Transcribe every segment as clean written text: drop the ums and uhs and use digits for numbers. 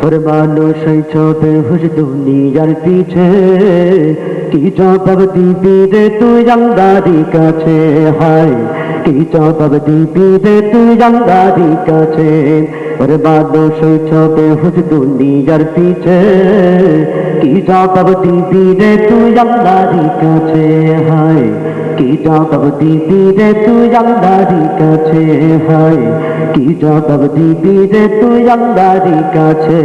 ওরে মানুষ ছবে হুস দুনিয়ার পিছে কি জবাব দিবি রে তুই আল্লাহর কাছে হায় কি জবাব দিবি রে তুই আল্লাহর কাছে ওরে মানুষ ছবে হুস দুনিয়ার পিছে কি জবাব দিবি রে তুই আল্লাহর কাছে হায় কি জবাব দিবি রে তুই আল্লাহর কাছে হায় কি জবাব দিবি রে তুই আল্লাহর কাছে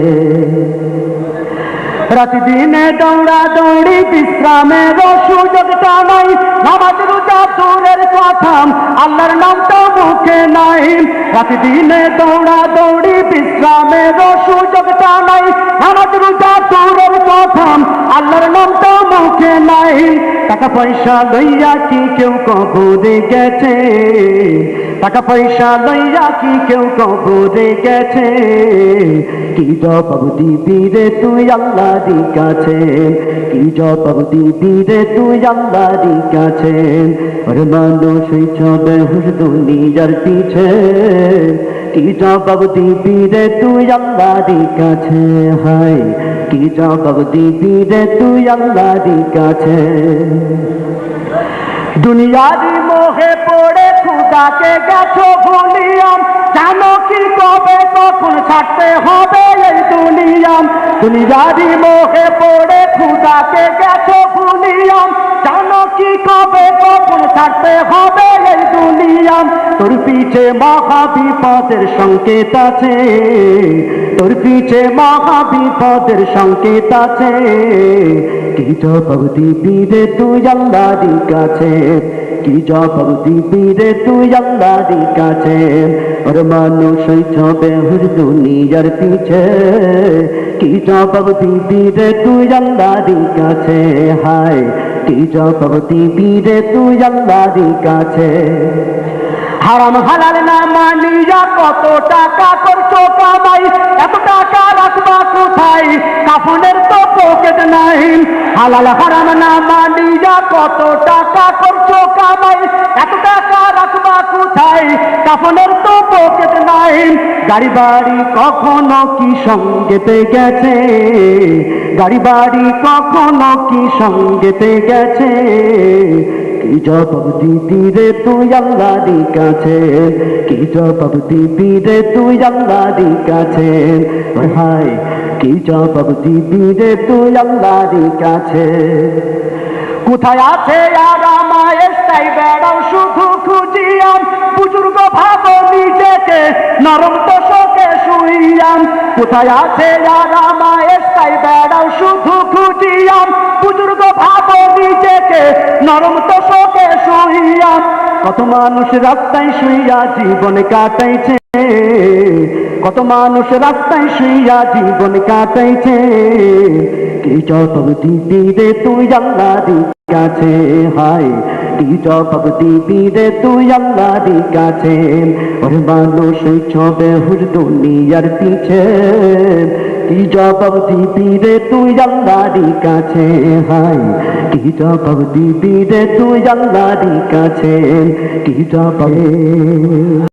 রাত দিনে দৌড়া দৌড়ি বিশ্রামের সুযোগটা নাই নামাজ রোজা দূরের কথা আল্লাহর নামটা মুখে নাই রাত দিনে দৌড়া দৌড়ি বিশ্রামের সুযোগটা নাই নামাজ রোজা দূরের কথা আল্লাহর নামটা মুখে নাই টাকা পয়সা লইয়া কি কেউ কবরে গেছে টাকা পয়সা লইয়া কি কেউ কবরে গেছে কি জবাব দিবি রে তুই আল্লাহর কাছে কি জবাব দিবি রে তুই আল্লাহর কাছে ওরে মানুষ ছবে হুস দুনিয়ার পিছে কি জবাব দিবি রে তুই আল্লাহর কাছে হায় কি জবাব দিবি রে তুই আল্লাহর কাছে দুনিয়ারি মোহে পড়ে খুদাকে গেছো ভুলিয়াম জানো কি কবে কখন ছাড়তে হবে এই দুনিয়াম দুনিয়ারি মোহে পড়ে খুদাকে গেছো ভুলিয়াম জানো কি কবে কখন ছাড়তে হবে এই দুনিয়াম তোর পিছে মহা বিপদের সংকেত আছে তোর পিছে মহা বিপদের সংকেত আছে কি জবাব দিবি রে তুই আল্লাহর কাছে কি জবাব দিবি রে তুই আল্লাহর কাছে আর মানুষ ছবে হুস দুনিয়ার পিছে কি জবাব দিবি রে তুই আল্লাহর কাছে হায় কি জবাব দিবি রে তুই আল্লাহর কাছে হারাম হালাল না মানিয়া কত টাকা করছো কামাই এত টাকা রাখবা কোথায় কাফনের তো পকেট নাই হালাল হারাম না মানিয়া কত টাকা করছো কামাই এত টাকা রাখবা কোথায় কাফনের তো পকেট নাই গাড়ি বাড়ি কখনো কি সঙ্গেতে গেছে গাড়ি বাড়ি কখনো কি সঙ্গেতে গেছে কি জবাব দিবি রে তুই আল্লাহর কাছে কি জবাব দিবি রে তুই আল্লাহর কাছে হায় কি জবাব দিবি রে তুই আল্লাহর কাছে কোথায় আছে আরাম আয়েশটাই বেড়াও শুধু খুঁজিয়াম বুজুর্গ ভাবো নিজেকে নরম তোষকে শুইয়াম কোথায় আছে আরাম আয়েশটাই বেড়াও শুধু খুঁজিয়াম বুজুর্গ ভাবো নিজেকে নরম তোষকে শুইয়াম কত মানুষ রাস্তায় শুইয়া জীবন কাটাইছে কত মানুষ রাস্তায় শুইয়া জীবন কাটাইছে কি জবাব দিবি রে তুই আল্লাহর কাছে হায় কি জবাব দিবি রে তুই আল্লাহর কাছে ওরে মানুষ ছবে হুস দুনিয়ার পিছে কি জবাব দিবি রে তুই আল্লাহর কাছে হায় কি জবাব দিবি রে তুই আল্লাহর কাছে কি জবাব